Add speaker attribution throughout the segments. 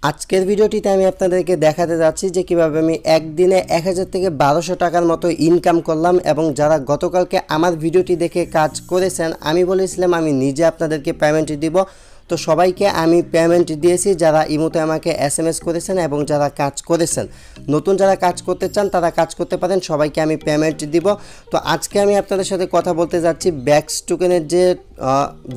Speaker 1: আজকের ভিডিওটিতে আমি আপনাদেরকে দেখাতে যাচ্ছি যে কিভাবে আমি একদিনে 1000 থেকে 1200 টাকার মতো ইনকাম করলাম। এবং যারা গতকালকে আমার ভিডিওটি দেখে কাজ করেছেন, আমি বলেছিলাম আমি নিজে আপনাদেরকে পেমেন্ট দিব। তো সবাইকে আমি পেমেন্ট দিয়েছি যারা ইমোতে আমাকে SMS করেছেন এবং যারা কাজ করেছেন। নতুন যারা কাজ করতে চান তারা কাজ করতে পারেন, সবাইকে আমি পেমেন্ট দিব। তো আজকে আমি আপনাদের সাথে কথা বলতে যাচ্ছি ব্যাকশ টোকেনের যে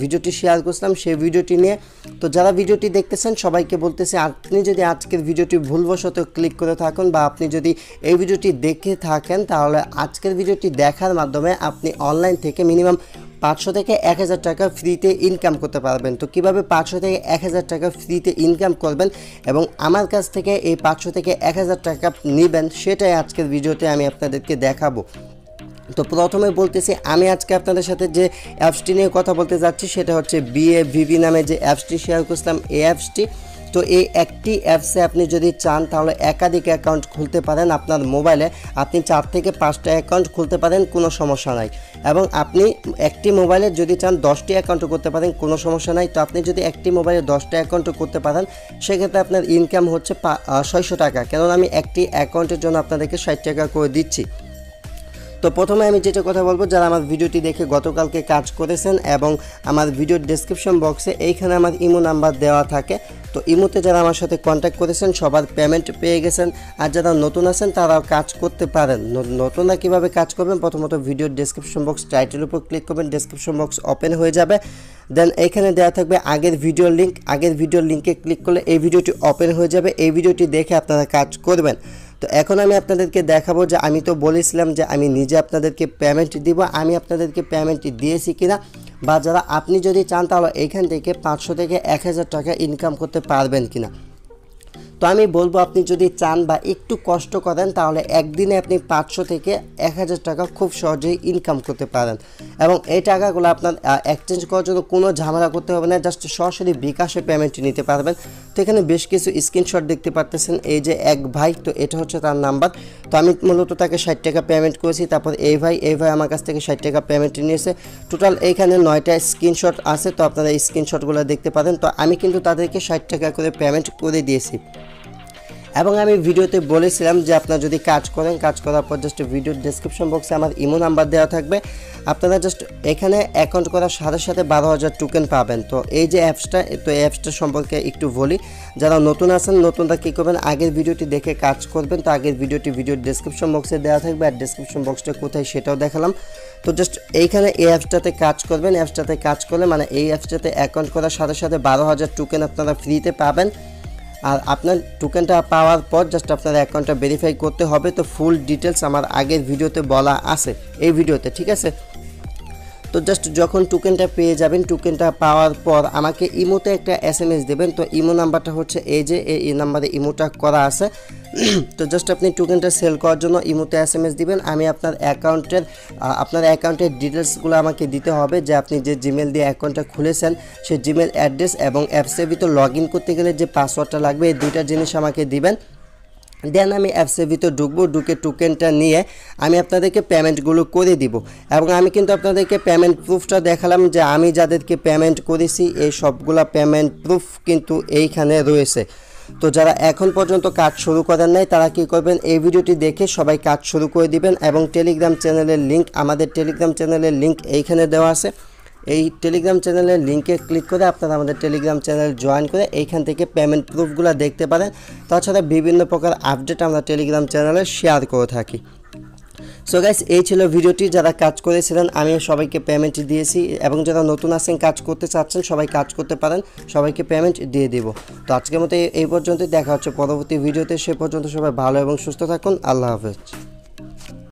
Speaker 1: ভিডিওটি শেয়ার করছিলাম সেই ভিডিওটি নিয়ে। তো যারা ভিডিওটি দেখতেছেন সবাইকে বলতেছি, আপনি যদি আজকের ভিডিওটি ভুলবশত ক্লিক করে থাকুন বা আপনি যদি এই ভিডিওটি দেখে থাকেন, তাহলে আজকের ভিডিওটি দেখার মাধ্যমে আপনি অনলাইন থেকে মিনিমাম 500 থেকে 1000 টাকা ফ্রিতে ইনকাম করতে পারবেন। তো কীভাবে 500 থেকে 1000 টাকা ফ্রিতে ইনকাম করবেন এবং আমার কাছ থেকে এই 500 থেকে 1000 টাকা নেবেন, সেটাই আজকের ভিডিওতে আমি আপনাদেরকে দেখাবো। তো প্রথমে বলতেছি, আমি আজকে আপনাদের সাথে যে অ্যাপসটি নিয়ে কথা বলতে যাচ্ছি সেটা হচ্ছে BAVV নামে যে অ্যাপসটি শেয়ার করছিলাম, এই অ্যাপসটি। তো এই একটি অ্যাপসে আপনি যদি চান তাহলে একাধিক অ্যাকাউন্ট খুলতে পারেন। আপনার মোবাইলে আপনি 4 থেকে 5টা অ্যাকাউন্ট খুলতে পারেন, কোনো সমস্যা নাই। এবং আপনি একটি মোবাইলে যদি চান 10টি অ্যাকাউন্টও করতে পারেন, কোনো সমস্যা নাই। তো আপনি যদি একটি মোবাইলে 10টা অ্যাকাউন্টও করতে পারেন, সেক্ষেত্রে আপনার ইনকাম হচ্ছে 600 টাকা। কেননা আমি একটি অ্যাকাউন্টের জন্য আপনাদেরকে 60 টাকা করে দিচ্ছি। তো প্রথমে আমি যেটা কথা বলবো, যারা আমার ভিডিওটি দেখে গতকালকে কাজ করেছেন এবং আমার ভিডিওর ডেসক্রিপশন বক্সে এইখানে আমার ইমো নাম্বার দেওয়া থাকে। তো ইমোতে যারা আমার সাথে কন্ট্যাক্ট করেছেন সবার পেমেন্ট পেয়ে গেছেন। আর যারা নতুন আছেন তারাও কাজ করতে পারেন। নতুনরা কীভাবে কাজ করবেন, প্রথমত ভিডিওর ডেসক্রিপশন বক্স টাইটেলের উপর ক্লিক করবেন, ডেসক্রিপশন বক্স ওপেন হয়ে যাবে। দেন এইখানে দেওয়া থাকবে আগের ভিডিওর লিঙ্ক, আগের ভিডিওর লিঙ্কে ক্লিক করলে এই ভিডিওটি ওপেন হয়ে যাবে। এই ভিডিওটি দেখে আপনারা কাজ করবেন। তো এখন আমি আপনাদেরকে দেখাবো যে আমি তো বলেছিলাম যে আমি নিজে আপনাদেরকে পেমেন্ট দিব, আমি আপনাদেরকে পেমেন্ট দিয়েছি কিনা, বা যারা আপনি যদি চান তাহলে এখান থেকে 500 থেকে 1000 টাকা ইনকাম করতে পারবেন কিনা। তো আমি বলবো, আপনি যদি চান বা একটু কষ্ট করেন তাহলে একদিনে আপনি 500 থেকে 1000 টাকা খুব সহজেই ইনকাম করতে পারেন। এবং এই টাকাগুলো আপনার এক্সচেঞ্জ করার জন্য কোনো ঝামেলা করতে হবে না, জাস্ট সরাসরি bKash পেমেন্ট নিতে পারবেন। তো এখানে বেশ কিছু স্ক্রিনশট দেখতে পাচ্ছেন, এই যে এক ভাই, তো এটা হচ্ছে তার নাম্বার। তো আমি মূলত তাকে 60 টাকা পেমেন্ট করেছি। তারপর এই ভাই আমার কাছ থেকে 60 টাকা পেমেন্ট নিয়েছে। টোটাল এইখানে 9টা স্ক্রিনশট আছে, তো আপনারা এই স্ক্রিনশটগুলো দেখতে পারেন। তো আমি কিন্তু তাদেরকে 60 টাকা করে পেমেন্ট করে দিয়েছি। এবং আমি ভিডিওতে বলেছিলাম যে আপনারা যদি কাজ করেন, কাজ করার পর জাস্ট ভিডিওর ডেসক্রিপশন বক্সে আমার ইমো নাম্বার দেওয়া থাকবে। আপনারা জাস্ট এখানে অ্যাকাউন্ট করার সাথে সাথে 12,000 টোকেন পাবেন। তো এই যে অ্যাপসটা, তো এই অ্যাপসটা সম্পর্কে একটু বলি। যারা নতুন আছেন, নতুনরা কী করবেন, আগের ভিডিওটি দেখে কাজ করবেন। তো আগের ভিডিওটি ভিডিওর ডেসক্রিপশন বক্সে দেওয়া থাকবে, আর ডেসক্রিপশন বক্সটা কোথায় সেটাও দেখালাম। তো জাস্ট এইখানে এই অ্যাপসটাতে কাজ করবেন। অ্যাপসটাতে কাজ করলে মানে এই অ্যাপসটাতে অ্যাকাউন্ট করার সাথে সাথে 12,000 টোকেন আপনারা ফ্রিতে পাবেন। আর আপনার টোকেনটা পাওয়ার পর জাস্ট আপনার অ্যাকাউন্টটা ভেরিফাই করতে হবে। তো ফুল ডিটেলস আমার আগের ভিডিওতে বলা আছে, এই ভিডিওতে, ঠিক আছে। তো জাস্ট যখন টোকেনটা পেয়ে যাবেন, টোকেনটা পাওয়ার পর আমাকে ইমোতে একটা SMS দেবেন। তো ইমো নাম্বারটা হচ্ছে এই যে এই নাম্বারে ইমোটা করা আছে। তো জাস্ট আপনি টোকেনটা সেল করার জন্য ইমোতে SMS দিবেন। আমি আপনার অ্যাকাউন্টের ডিটেলসগুলো আমাকে দিতে হবে, যে আপনি যে জিমেল দিয়ে অ্যাকাউন্টটা খুলেছেন সেই জিমেল অ্যাড্রেস এবং অ্যাপসের ভিতর লগ ইন করতে গেলে যে পাসওয়ার্ডটা লাগবে, এই দুইটা জিনিস আমাকে দিবেন। দেন আমি অ্যাপসের ভিতর ঢুকে টোকেনটা নিয়ে আমি আপনাদেরকে পেমেন্টগুলো করে দিব। এবং আমি কিন্তু আপনাদেরকে পেমেন্ট প্রুফটা দেখালাম যে আমি যাদেরকে পেমেন্ট করেছি এই সবগুলা পেমেন্ট প্রুফ কিন্তু এইখানে রয়েছে। তো যারা এখন পর্যন্ত কাজ শুরু করেন নাই তারা কী করবেন, এই ভিডিওটি দেখে সবাই কাজ শুরু করে দিবেন। এবং টেলিগ্রাম চ্যানেলের লিঙ্ক, আমাদের টেলিগ্রাম চ্যানেলের লিঙ্ক এইখানে দেওয়া আছে। এই টেলিগ্রাম চ্যানেলের লিঙ্কে ক্লিক করে আপনারা আমাদের টেলিগ্রাম চ্যানেল জয়েন করে এইখান থেকে পেমেন্ট প্রুফগুলো দেখতে পারেন। তাছাড়া বিভিন্ন প্রকার আপডেট আমরা টেলিগ্রাম চ্যানেলে শেয়ার করে থাকি। সো গাইস, এই ছিল ভিডিওটি। যারা কাজ করেছিলেন আমি সবাইকে পেমেন্ট দিয়েছি, এবং যারা নতুন আছেন কাজ করতে চাচ্ছেন সবাই কাজ করতে পারেন, সবাইকে পেমেন্ট দিয়ে দিব। তো আজকের মতো এই পর্যন্তই, দেখা হচ্ছে পরবর্তী ভিডিওতে। সে পর্যন্ত সবাই ভালো এবং সুস্থ থাকুন। আল্লাহ হাফেজ।